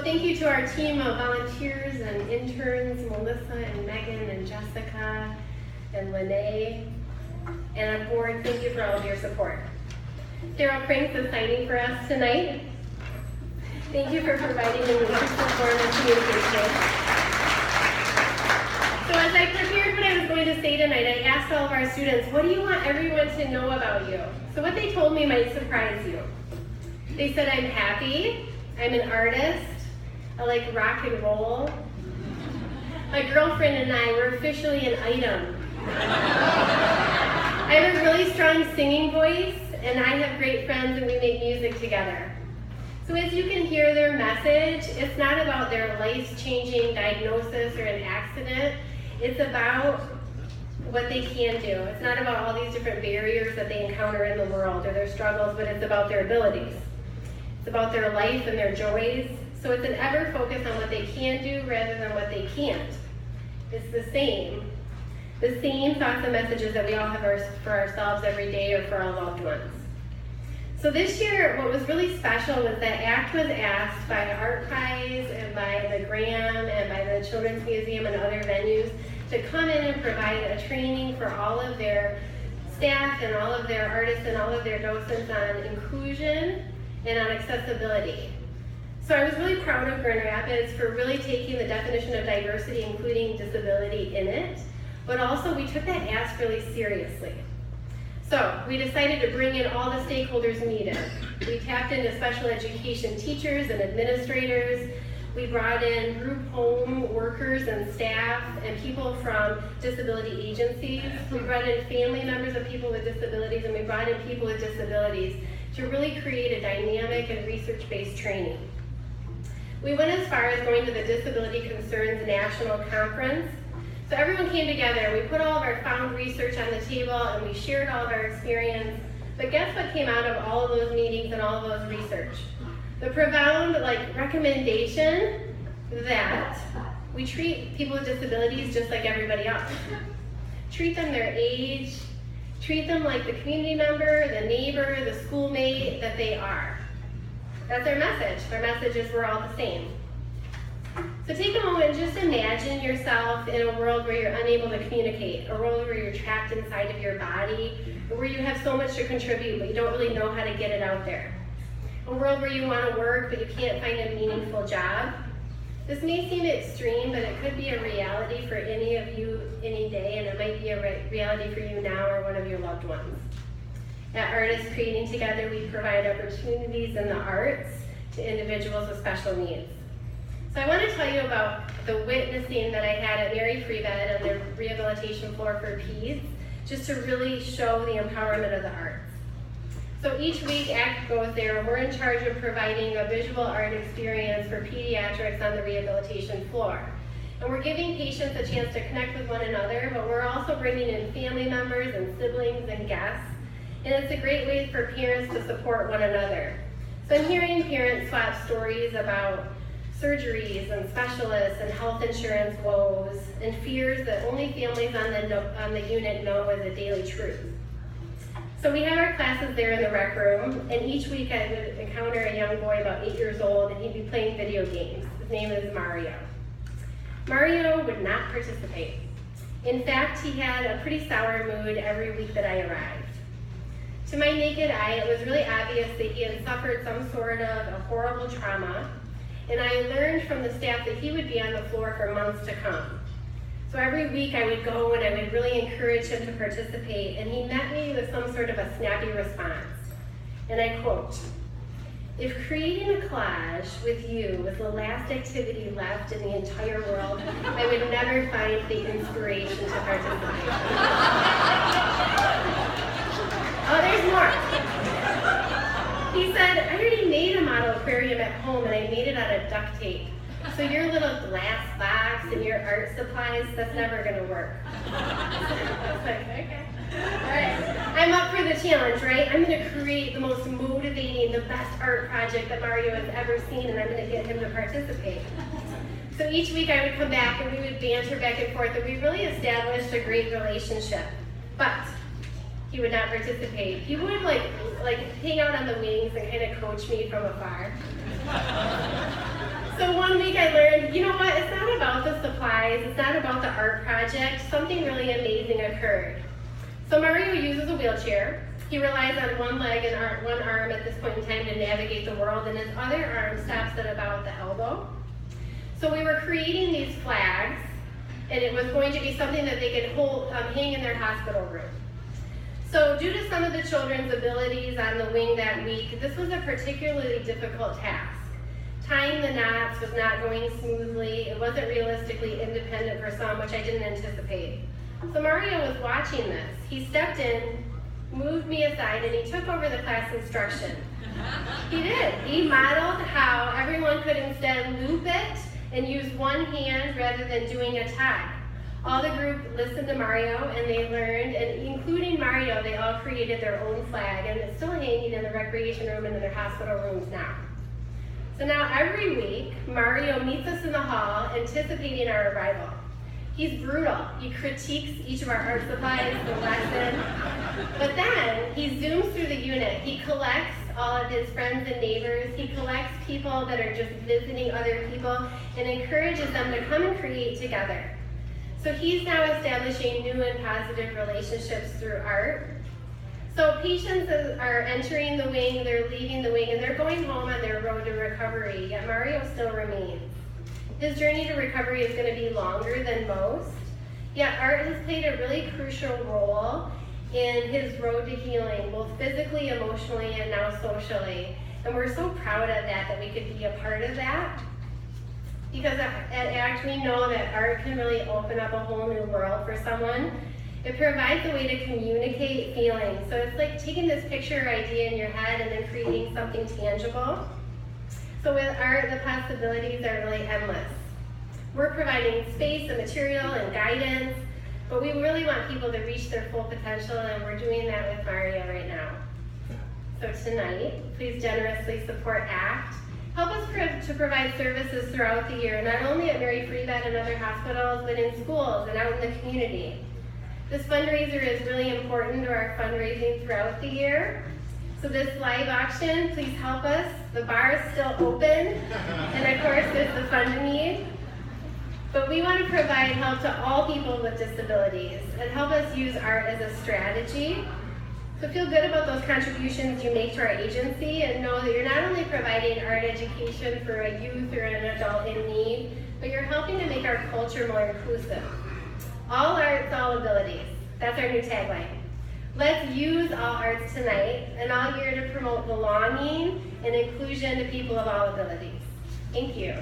thank you to our team of volunteers and interns, Melissa and Megan and Jessica and Lene. And our board, thank you for all of your support. Daryl Cranks is signing for us tonight. Thank you for providing the leadership form of communication. So as I prepared what I was going to say tonight, I asked all of our students, what do you want everyone to know about you? So what they told me might surprise you. They said, I'm happy, I'm an artist, I like rock and roll. My girlfriend and I were officially an item. I have a really strong singing voice, and I have great friends and we make music together. So as you can hear their message, it's not about their life-changing diagnosis or an accident. It's about what they can do. It's not about all these different barriers that they encounter in the world or their struggles, but it's about their abilities. It's about their life and their joys. So it's an ever focus on what they can do rather than what they can't. It's the same thoughts and messages that we all have for ourselves every day or for our loved ones. So this year, what was really special was that ACT was asked by Art Prize and by the Graham and by the Children's Museum and other venues to come in and provide a training for all of their staff and all of their artists and all of their docents on inclusion and on accessibility. So I was really proud of Grand Rapids for really taking the definition of diversity, including disability, in it, but also we took that ask really seriously. So we decided to bring in all the stakeholders needed. We tapped into special education teachers and administrators. We brought in group home workers and staff and people from disability agencies. We brought in family members of people with disabilities, and we brought in people with disabilities to really create a dynamic and research-based training. We went as far as going to the Disability Concerns National Conference. So everyone came together, we put all of our found research on the table, and we shared all of our experience. But guess what came out of all of those meetings and all of those research? The profound recommendation that we treat people with disabilities just like everybody else. Treat them their age, treat them like the community member, the neighbor, the schoolmate that they are. That's our message. Our message is we're all the same. So take a moment and just imagine yourself in a world where you're unable to communicate, a world where you're trapped inside of your body, where you have so much to contribute but you don't really know how to get it out there. A world where you want to work but you can't find a meaningful job. This may seem extreme, but it could be a reality for any of you any day, and it might be a reality for you now or one of your loved ones. At Artists Creating Together, we provide opportunities in the arts to individuals with special needs. So I want to tell you about the witnessing that I had at Mary Free Bed on the rehabilitation floor for peds, just to really show the empowerment of the arts. So each week ACT goes there, and we're in charge of providing a visual art experience for pediatrics on the rehabilitation floor. And we're giving patients a chance to connect with one another, but we're also bringing in family members and siblings and guests. And it's a great way for parents to support one another. So I'm hearing parents swap stories about surgeries and specialists and health insurance woes and fears that only families on the unit know as a daily truth. So we have our classes there in the rec room, and each week I would encounter a young boy about 8 years old, and he'd be playing video games. His name is Mario. Mario would not participate. In fact, he had a pretty sour mood every week that I arrived. To my naked eye, it was really obvious that he had suffered some sort of a horrible trauma, and I learned from the staff that he would be on the floor for months to come. So every week I would go and I would really encourage him to participate, and he met me with some sort of a snappy response. And I quote, "If creating a collage with you was the last activity left in the entire world, I would never find the inspiration to participate." Oh, there's more. He said, "I already made a model aquarium at home and I made it out of duct tape. So your little glass box and your art supplies, that's never gonna work." I was like, okay. All right. I'm up for the challenge, right? I'm gonna create the most motivating, the best art project that Mario has ever seen, and I'm gonna get him to participate. So each week I would come back and we would banter back and forth, and we really established a great relationship. But he would not participate. He would like hang out on the wings and kind of coach me from afar. So one week I learned, you know what, it's not about the supplies, it's not about the art project, something really amazing occurred. So Mario uses a wheelchair. He relies on one leg and one arm at this point in time to navigate the world, and his other arm stops at about the elbow. So we were creating these flags, and it was going to be something that they could hold, hang in their hospital room. So due to some of the children's abilities on the wing that week, this was a particularly difficult task. Tying the knots was not going smoothly. It wasn't realistically independent for some, which I didn't anticipate. So Mario was watching this. He stepped in, moved me aside, and he took over the class instruction. He did. He modeled how everyone could instead loop it and use one hand rather than doing a tie. All the group listened to Mario and they learned, and including Mario, they all created their own flag, and it's still hanging in the recreation room and in their hospital rooms now. So now every week, Mario meets us in the hall anticipating our arrival. He's brutal. He critiques each of our art supplies, the lesson, but then he zooms through the unit. He collects all of his friends and neighbors. He collects people that are just visiting other people and encourages them to come and create together. So he's now establishing new and positive relationships through art. So patients are entering the wing, they're leaving the wing, and they're going home on their road to recovery, yet Mario still remains. His journey to recovery is going to be longer than most, yet art has played a really crucial role in his road to healing, both physically, emotionally, and now socially. And we're so proud of that we could be a part of that. Because at ACT, we know that art can really open up a whole new world for someone. It provides a way to communicate feelings. So it's like taking this picture idea in your head and then creating something tangible. So with art, the possibilities are really endless. We're providing space and material and guidance, but we really want people to reach their full potential, and we're doing that with Mario right now. So tonight, please generously support ACT. Help us to provide services throughout the year, not only at Mary Free Bed and other hospitals, but in schools and out in the community. This fundraiser is really important to our fundraising throughout the year. So this live auction, please help us. The bar is still open, and of course there's the fund need. But we want to provide help to all people with disabilities and help us use art as a strategy. So feel good about those contributions you make to our agency, and know that you're not only providing art education for a youth or an adult in need, but you're helping to make our culture more inclusive. All arts, all abilities. That's our new tagline. Let's use all arts tonight and all year to promote belonging and inclusion to people of all abilities. Thank you.